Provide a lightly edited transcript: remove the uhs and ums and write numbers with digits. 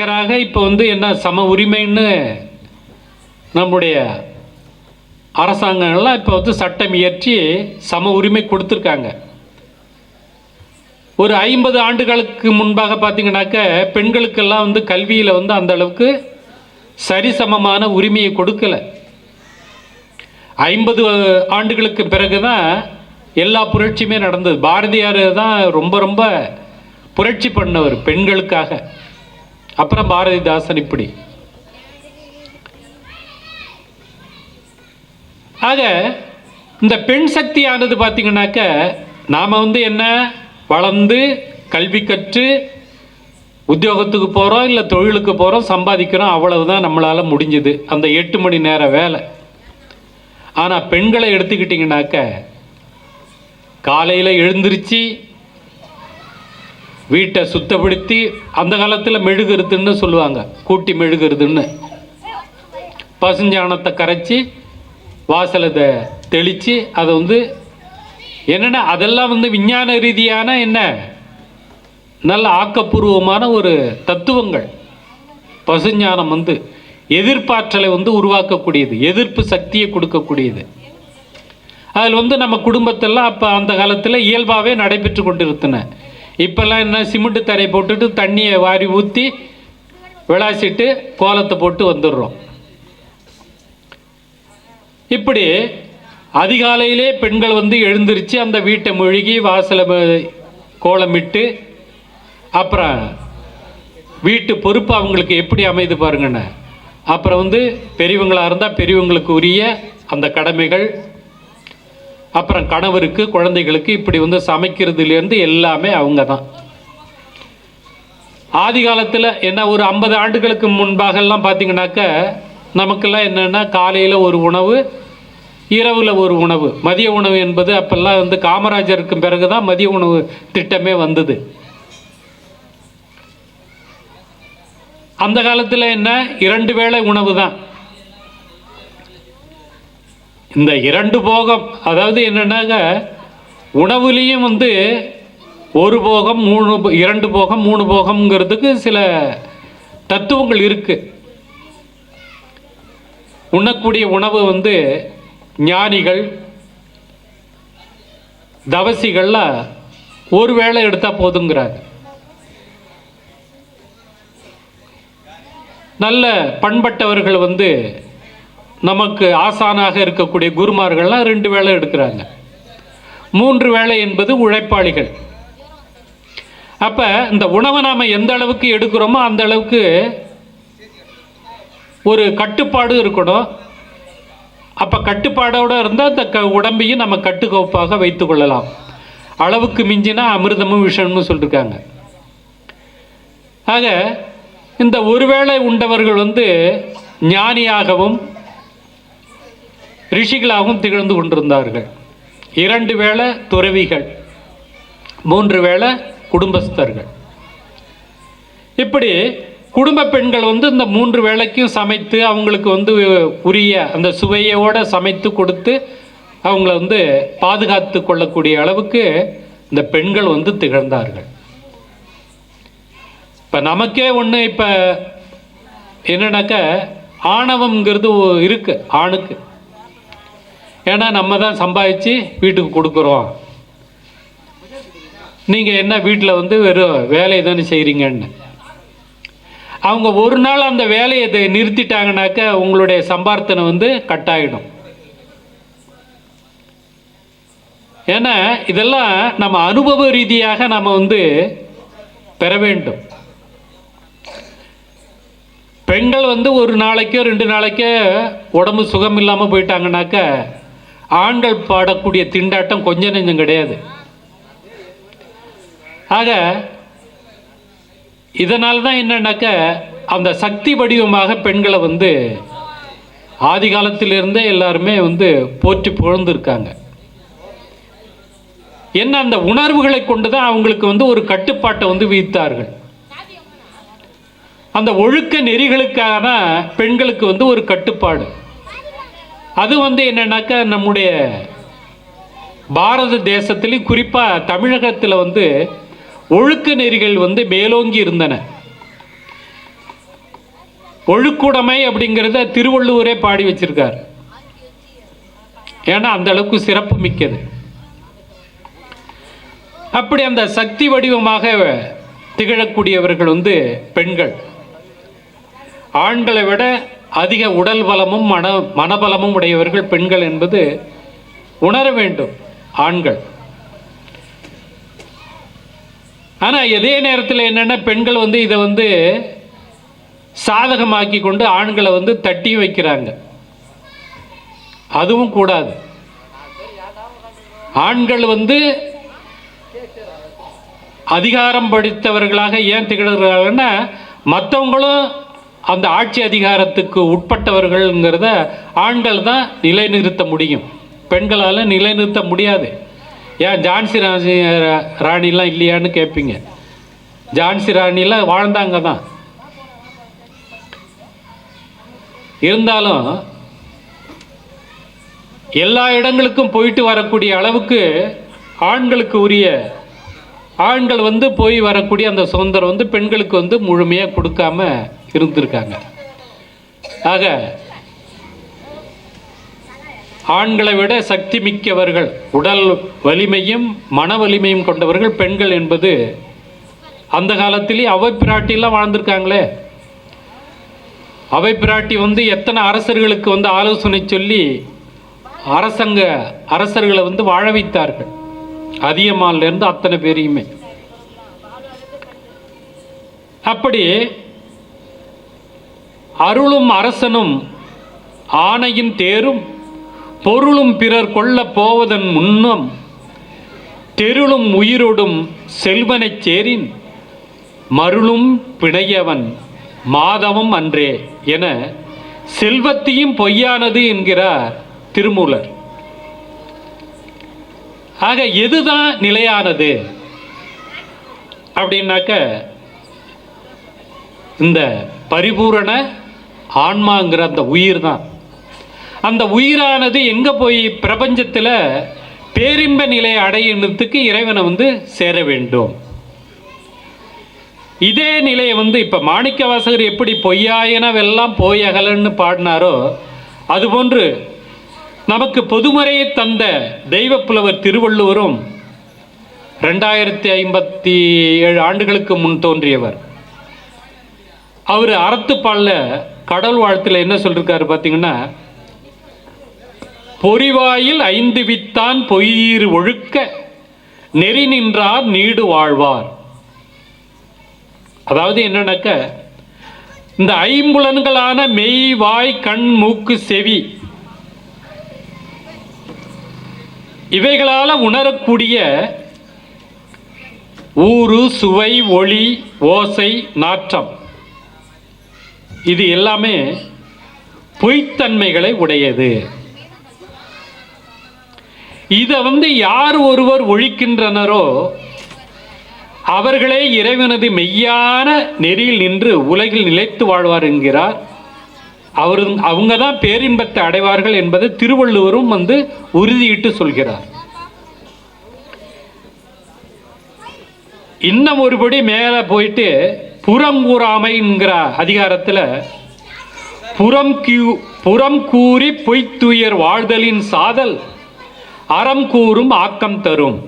நிகராக இப்போ வந்து என்ன சம உரிமைன்னு நம்முடைய அரசாங்கங்கள்லாம் இப்போ வந்து சட்டம் இயற்றி சம உரிமை கொடுத்துருக்காங்க. ஒரு 50 ஆண்டுகளுக்கு முன்பாக பார்த்தீங்கன்னாக்க பெண்களுக்கெல்லாம் வந்து கல்வியில் வந்து அந்த அளவுக்கு சரிசமமான உரிமையை கொடுக்கல. 50 ஆண்டுகளுக்கு பிறகு தான் எல்லா புரட்சியுமே நடந்தது. பாரதியார் தான் ரொம்ப ரொம்ப புரட்சி பண்ணவர் பெண்களுக்காக. அப்புறம் பாரதிதாசன். இப்படி ஆக இந்த பெண் சக்தியானது பார்த்தீங்கன்னாக்க நாம் வந்து என்ன வளர்ந்து கல்வி கற்று உத்தியோகத்துக்கு போகிறோம், இல்லை தொழிலுக்கு போகிறோம், சம்பாதிக்கிறோம், அவ்வளவுதான் நம்மளால் முடிஞ்சுது அந்த 8 மணி நேர வேலை. ஆனால் பெண்களை எடுத்துக்கிட்டிங்கனாக்க காலையில் எழுந்திருச்சு வீட்டை சுத்தப்படுத்தி, அந்த காலத்தில் மெழுகுறதுன்னு சொல்லுவாங்க, கூட்டி மெழுகுறதுன்னு, பசுஞ்சாணத்தை கரைச்சி வாசலை தெளித்து அதை வந்து என்னென்ன அதெல்லாம் வந்து விஞ்ஞான ரீதியான என்ன நல்ல ஆக்கப்பூர்வமான ஒரு தத்துவங்கள். பசுஞ்சாணம் வந்து எதிர்ப்பாற்றலை வந்து உருவாக்கக்கூடியது, எதிர்ப்பு சக்தியை கொடுக்கக்கூடியது. அதில் வந்து நம்ம குடும்பத்தெல்லாம் அப்போ அந்த காலத்தில் இயல்பாகவே நடைபெற்று கொண்டிருந்தன. இப்போல்லாம் என்ன சிமெண்ட்டு தரையை போட்டுட்டு தண்ணியை வாரி ஊற்றி விளாசிட்டு கோலத்தை போட்டு வந்துடுறோம். இப்படி அதிகாலையிலே பெண்கள் வந்து எழுந்திருச்சு அந்த வீட்டை மொழிகி வாசலை கோலமிட்டு அப்புறம் வீட்டு பொறுப்பு அவங்களுக்கு எப்படி அமைது பாருங்கண்ணே. அப்புறம் வந்து பெரியவங்களாக இருந்தால் பெரியவங்களுக்கு உரிய அந்த கடமைகள், அப்புறம் கணவருக்கு குழந்தைகளுக்கு இப்படி வந்து சமைக்கிறதுலேருந்து எல்லாமே அவங்க தான். ஆதி காலத்தில் என்ன ஒரு 50 ஆண்டுகளுக்கு முன்பாகலாம் பார்த்திங்கனாக்க நமக்கெல்லாம் என்னென்னா காலையில் ஒரு உணவு, இரவில் ஒரு உணவு, மதிய உணவு என்பது அப்போல்லாம் வந்து காமராஜருக்கு பிறகு தான் மதிய உணவு திட்டமே வந்தது. அந்த காலத்தில் என்ன 2 வேளை உணவு தான். இந்த 2 போகம், அதாவது என்னென்னாக்க உணவுலேயும் வந்து 1 போகம் 2 போகம் 3 போகம்ங்கிறதுக்கு சில தத்துவங்கள் இருக்குது. உண்ணக்கூடிய உணவு வந்து ஞானிகள் தவசிகள்லாம் ஒரு வேளை எடுத்தால் போதுங்கிறாங்க. நல்ல பண்பட்டவர்கள் வந்து நமக்கு ஆசானாக இருக்கக்கூடிய குருமார்கள்லாம் 2 வேளை எடுக்கிறாங்க. 3 வேளை என்பது உழைப்பாளிகள். அப்போ இந்த உணவை நாம் எந்த அளவுக்கு எடுக்கிறோமோ அந்த அளவுக்கு ஒரு கட்டுப்பாடு இருக்கணும். அப்போ கட்டுப்பாடோடு இருந்தால் அந்த உடம்பையும் நம்ம கட்டுக்கோப்பாக வைத்து கொள்ளலாம். அளவுக்கு மிஞ்சினா அமிர்தமும் விஷம்னு சொல்லியிருக்காங்க. ஆக இந்த ஒருவேளை உண்டவர்கள் வந்து ஞானியாகவும் ரிஷிகளாகவும் திகழ்ந்து கொண்டிருந்தார்கள். 2 வேளை துறவிகள், 3 வேளை குடும்பஸ்தர்கள். இப்படி குடும்ப பெண்கள் வந்து இந்த 3 வேளைக்கும் சமைத்து அவங்களுக்கு வந்து உரிய அந்த சுவையோடு சமைத்து கொடுத்து அவங்கள வந்து பாதுகாத்து கொள்ளக்கூடிய அளவுக்கு இந்த பெண்கள் வந்து திகழ்ந்தார்கள். இப்போ நமக்கே ஒன்று இப்போ என்னன்னாக்க ஆணவம்ங்கிறது இருக்குது ஆணுக்கு. ஏன்னா நம்ம தான் சம்பாதிச்சு வீட்டுக்கு கொடுக்குறோம், நீங்கள் என்ன வீட்டில் வந்து வெறும் வேலையை தானே செய்கிறீங்கன்னு. அவங்க ஒரு நாள் அந்த வேலையை நிறுத்திட்டாங்கனாக்க உங்களுடைய சம்பார்த்தனை வந்து கட்டாயிடும். ஏன்னா இதெல்லாம் நம்ம அனுபவ ரீதியாக நம்ம வந்து பெற வேண்டும். பெண்கள் வந்து ஒரு நாளைக்கோ 2 நாளைக்கோ உடம்பு சுகம் இல்லாமல் போயிட்டாங்கனாக்க ஆண்கள் பாடக்கூடிய திண்டாட்டம் கொஞ்சம் நெஞ்சம் கிடையாது. ஆக இதனால தான் என்னன்னாக்க அந்த சக்தி வடிவமாக பெண்களை வந்து ஆதி காலத்திலிருந்தே எல்லாருமே வந்து போற்றி புகழ்ந்திருக்காங்க. என்ன அந்த உணர்வுகளை கொண்டு தான் அவங்களுக்கு வந்து ஒரு கட்டுப்பாட்டை வந்து விதித்தார்கள். அந்த ஒழுக்க நெறிகளுக்கான பெண்களுக்கு வந்து ஒரு கட்டுப்பாடு. அது வந்து என்னன்னாக்கா நம்முடைய பாரத தேசத்திலையும் குறிப்பாக தமிழகத்தில் வந்து ஒழுக்க நெறிகள் வந்து மேலோங்கி இருந்தன. ஒழுக்குடைமை அப்படிங்கிறத திருவள்ளுவரே பாடி வச்சிருக்கார். ஏன்னா அந்த அளவுக்கு சிறப்பு மிக்கது. அப்படி அந்த சக்தி வடிவமாக திகழக்கூடியவர்கள் பெண்கள். ஆண்களை விட அதிக உடல் பலமும் மனபலமும் உடையவர்கள் பெண்கள் என்பது உணர வேண்டும் ஆண்கள். ஆனால் அதே நேரத்தில் என்னென்னா பெண்கள் இதை சாதகமாக்கி கொண்டு ஆண்களை தட்டி வைக்கிறாங்க. அதுவும் கூடாது. ஆண்கள் அதிகாரம் படித்தவர்களாக ஏன் திகழ்கிறார்கள்னா மற்றவங்களும் அந்த ஆட்சி அதிகாரத்துக்கு உட்பட்டவர்கள்ங்கிறத ஆண்கள் தான் நிலைநிறுத்த முடியும். பெண்களால் நிலைநிறுத்த முடியாது. ஏன் ஜான்சி ராணிலாம் இல்லையான்னு கேட்பீங்க. ஜான்சி ராணிலாம் வாழ்ந்தாங்க தான். இருந்தாலும் எல்லா இடங்களுக்கும் போயிட்டு வரக்கூடிய அளவுக்கு ஆண்களுக்கு உரிய ஆண்கள் போய் வரக்கூடிய அந்த சுதந்திரம் பெண்களுக்கு முழுமையாக கொடுக்காம இருந்திருக்காங்க. ஆக ஆண்களை விட சக்தி மிக்கவர்கள், உடல் வலிமையும் மன வலிமையும் கொண்டவர்கள் பெண்கள் என்பது அந்த காலத்திலேயே அவை பிராட்டிலாம் வாழ்ந்திருக்காங்களே. அவை பிராட்டி எத்தனை அரசர்களுக்கு ஆலோசனை சொல்லி அரசர்களை வாழ வைத்தார்கள். அதியமான்லேருந்து அத்தனை பேரையுமே. அப்படி அருளும் அரசனும் ஆணையின் தேரும் பொருளும் பிறர் கொள்ள போவதன் முன்னம் தெருளும் உயிரோடும் செல்வனைச் சேரின் மருளும் பிணையவன் மாதவம் அன்றே என செல்வத்தையும் பொய்யானது என்கிறார் திருமூலர். ஆக எதுதான் நிலையானது அப்படின்னாக்க இந்த பரிபூரண ஆன்மாங்கிற அந்த உயிர் தான். அந்த உயிரானது எங்கே போய் பிரபஞ்சத்தில் பேரின்ப நிலையை அடையிறதுக்கு இறைவனை சேர வேண்டும். இதே நிலையை இப்போ மாணிக்க வாசகர் எப்படி பொய்யாயனவெல்லாம் போய் அகலன்னு பாடினாரோ அதுபோன்று நமக்கு பொதுமறையை தந்த தெய்வப்புலவர் திருவள்ளுவரும் 2057 ஆண்டுகளுக்கு முன் தோன்றியவர். அவர் அறத்துப்பாலில் கடல் வாழ்த்தில் என்ன சொல்லிருக்காரு பார்த்தீங்கன்னா, பொறிவாயில் 5 வித்தான் பொய்யீர் ஒழுக்க நெறி நின்றார் நீடு வாழ்வார். அதாவது என்னன்னாக்க இந்த ஐம்புலன்களான மெய் வாய் கண் மூக்கு செவி இவைகளால் உணரக்கூடிய ஊறு சுவை ஒளி ஓசை நாற்றம் இது எல்லாமே பொய்த்தன்மைகளை உடையது. இதை யார் ஒருவர் ஒழிக்கின்றனரோ அவர்களே இறைவனது மெய்யான நெறியில் நின்று உலகில் நிலைத்து வாழ்வார் என்கிறார். அவங்க தான் பேரின்பத்தை அடைவார்கள் என்பதை திருவள்ளுவரும் உறுதியிட்டு சொல்கிறார். இன்னும் ஒருபடி மேலே போயிட்டு புறங்கூறாமைங்கிற அதிகாரத்தில் புறம் கூறி பொய்த்துயர் வாழ்தலின் சாதல் அறம் கூறும் ஆக்கம் தரும்.